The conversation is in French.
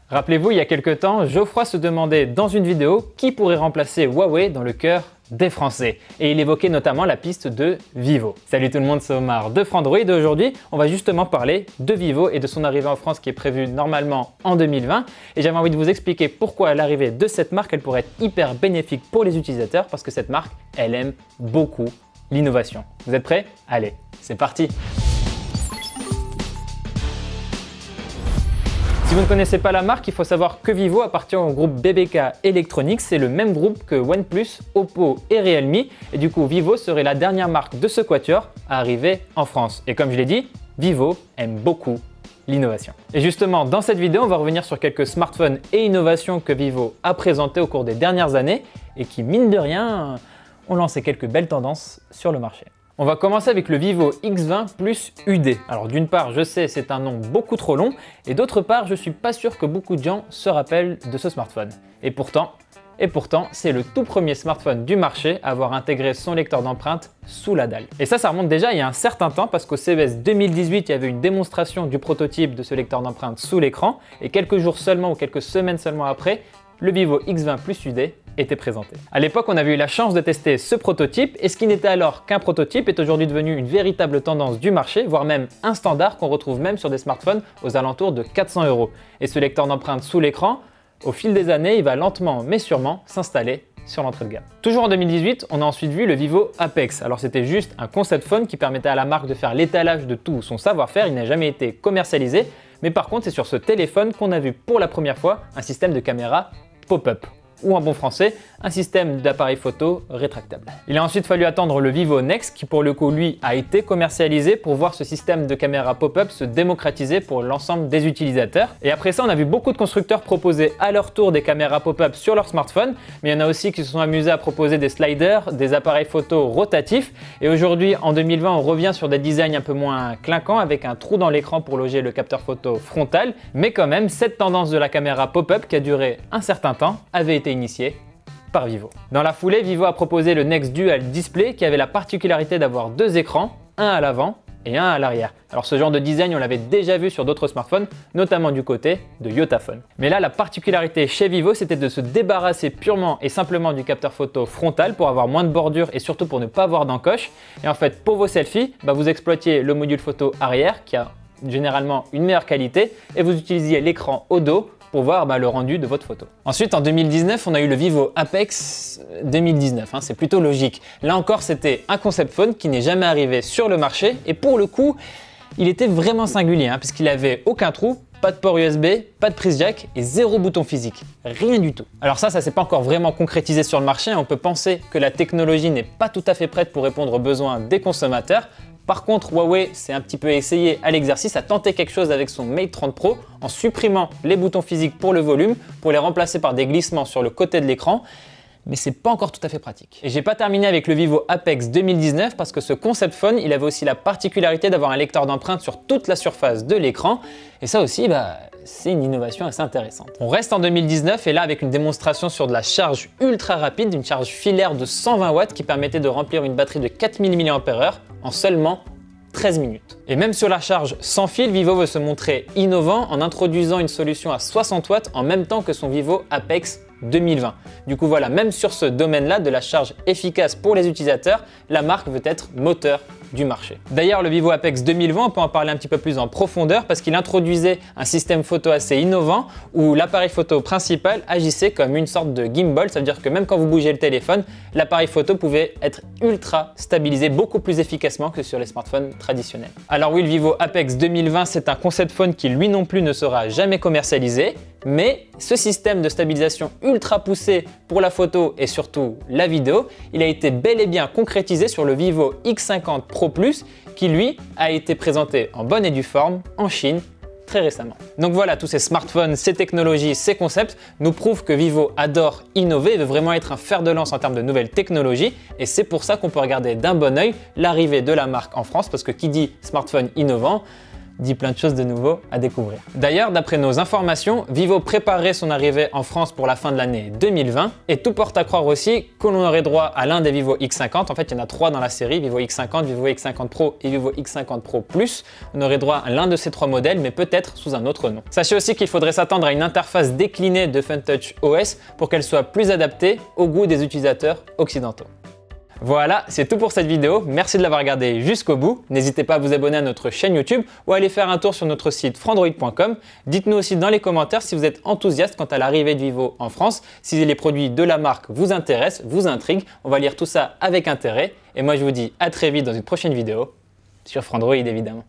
Rappelez-vous, il y a quelques temps, Geoffroy se demandait dans une vidéo qui pourrait remplacer Huawei dans le cœur des Français. Et il évoquait notamment la piste de Vivo. Salut tout le monde, c'est Omar de Frandroid et aujourd'hui, on va justement parler de Vivo et de son arrivée en France qui est prévue normalement en 2020. Et j'avais envie de vous expliquer pourquoi l'arrivée de cette marque, elle pourrait être hyper bénéfique pour les utilisateurs parce que cette marque, elle aime beaucoup l'innovation. Vous êtes prêts? Allez, c'est parti! Si vous ne connaissez pas la marque, il faut savoir que Vivo appartient au groupe BBK Electronics. C'est le même groupe que OnePlus, Oppo et Realme. Et du coup, Vivo serait la dernière marque de ce quatuor à arriver en France. Et comme je l'ai dit, Vivo aime beaucoup l'innovation. Et justement, dans cette vidéo, on va revenir sur quelques smartphones et innovations que Vivo a présentés au cours des dernières années et qui, mine de rien, ont lancé quelques belles tendances sur le marché. On va commencer avec le Vivo X20 Plus UD. Alors d'une part, je sais, c'est un nom beaucoup trop long, et d'autre part, je suis pas sûr que beaucoup de gens se rappellent de ce smartphone. Et pourtant, c'est le tout premier smartphone du marché à avoir intégré son lecteur d'empreintes sous la dalle. Et ça remonte déjà il y a un certain temps parce qu'au CES 2018, il y avait une démonstration du prototype de ce lecteur d'empreintes sous l'écran, et quelques jours seulement ou quelques semaines seulement après, le Vivo X20 Plus UD était présenté. À l'époque, on avait eu la chance de tester ce prototype et ce qui n'était alors qu'un prototype est aujourd'hui devenu une véritable tendance du marché, voire même un standard qu'on retrouve même sur des smartphones aux alentours de 400 €. Et ce lecteur d'empreintes sous l'écran, au fil des années, il va lentement mais sûrement s'installer sur l'entrée de gamme. Toujours en 2018, on a ensuite vu le Vivo Apex. Alors c'était juste un concept phone qui permettait à la marque de faire l'étalage de tout son savoir-faire, il n'a jamais été commercialisé, mais par contre c'est sur ce téléphone qu'on a vu pour la première fois un système de caméra pop-up, ou en bon français, un système d'appareil photo rétractable. Il a ensuite fallu attendre le Vivo Nex qui pour le coup lui a été commercialisé pour voir ce système de caméra pop-up se démocratiser pour l'ensemble des utilisateurs. Et après ça, on a vu beaucoup de constructeurs proposer à leur tour des caméras pop-up sur leur smartphone, mais il y en a aussi qui se sont amusés à proposer des sliders, des appareils photo rotatifs. Et aujourd'hui, en 2020, on revient sur des designs un peu moins clinquants avec un trou dans l'écran pour loger le capteur photo frontal. Mais quand même, cette tendance de la caméra pop-up qui a duré un certain temps avait été initiée par Vivo. Dans la foulée, Vivo a proposé le Nex Dual Display qui avait la particularité d'avoir deux écrans, un à l'avant et un à l'arrière. Alors ce genre de design, on l'avait déjà vu sur d'autres smartphones, notamment du côté de Yotaphone. Mais là, la particularité chez Vivo, c'était de se débarrasser purement et simplement du capteur photo frontal pour avoir moins de bordure et surtout pour ne pas avoir d'encoche. Et en fait, pour vos selfies, vous exploitiez le module photo arrière qui a généralement une meilleure qualité et vous utilisiez l'écran au dos pour voir le rendu de votre photo. Ensuite, en 2019, on a eu le Vivo Apex 2019, c'est plutôt logique. Là encore, c'était un concept phone qui n'est jamais arrivé sur le marché et pour le coup, il était vraiment singulier puisqu'il avait aucun trou, pas de port USB, pas de prise jack et zéro bouton physique, rien du tout. Alors ça s'est pas encore vraiment concrétisé sur le marché, on peut penser que la technologie n'est pas tout à fait prête pour répondre aux besoins des consommateurs. Par contre, Huawei s'est un petit peu essayé à l'exercice, a tenté quelque chose avec son Mate 30 Pro en supprimant les boutons physiques pour le volume, pour les remplacer par des glissements sur le côté de l'écran, mais c'est pas encore tout à fait pratique. Et j'ai pas terminé avec le Vivo Apex 2019 parce que ce concept phone, il avait aussi la particularité d'avoir un lecteur d'empreintes sur toute la surface de l'écran, et ça aussi, c'est une innovation assez intéressante. On reste en 2019 et là avec une démonstration sur de la charge ultra rapide, une charge filaire de 120 watts qui permettait de remplir une batterie de 4000 mAh en seulement 13 minutes. Et même sur la charge sans fil, Vivo veut se montrer innovant en introduisant une solution à 60 watts en même temps que son Vivo Apex 2020. Du coup voilà, même sur ce domaine-là de la charge efficace pour les utilisateurs, la marque veut être moteur du marché. D'ailleurs, le Vivo Apex 2020, on peut en parler un petit peu plus en profondeur parce qu'il introduisait un système photo assez innovant où l'appareil photo principal agissait comme une sorte de gimbal, ça veut dire que même quand vous bougez le téléphone, l'appareil photo pouvait être ultra stabilisé beaucoup plus efficacement que sur les smartphones traditionnels. Alors oui, le Vivo Apex 2020, c'est un concept phone qui lui non plus ne sera jamais commercialisé, mais ce système de stabilisation ultra poussé pour la photo et surtout la vidéo, il a été bel et bien concrétisé sur le Vivo X50 Pro Plus qui lui a été présenté en bonne et due forme en Chine très récemment. Donc voilà, tous ces smartphones, ces technologies, ces concepts nous prouvent que Vivo adore innover et veut vraiment être un fer de lance en termes de nouvelles technologies et c'est pour ça qu'on peut regarder d'un bon œil l'arrivée de la marque en France parce que qui dit smartphone innovant, dit plein de choses de nouveau à découvrir. D'ailleurs, d'après nos informations, Vivo préparait son arrivée en France pour la fin de l'année 2020 et tout porte à croire aussi que l'on aurait droit à l'un des Vivo X50. En fait, il y en a 3 dans la série, Vivo X50, Vivo X50 Pro et Vivo X50 Pro Plus. On aurait droit à l'un de ces 3 modèles, mais peut-être sous un autre nom. Sachez aussi qu'il faudrait s'attendre à une interface déclinée de FunTouch OS pour qu'elle soit plus adaptée au goût des utilisateurs occidentaux. Voilà, c'est tout pour cette vidéo. Merci de l'avoir regardé jusqu'au bout. N'hésitez pas à vous abonner à notre chaîne YouTube ou à aller faire un tour sur notre site frandroid.com. Dites-nous aussi dans les commentaires si vous êtes enthousiaste quant à l'arrivée de Vivo en France, si les produits de la marque vous intéressent, vous intriguent. On va lire tout ça avec intérêt. Et moi, je vous dis à très vite dans une prochaine vidéo sur Frandroid évidemment.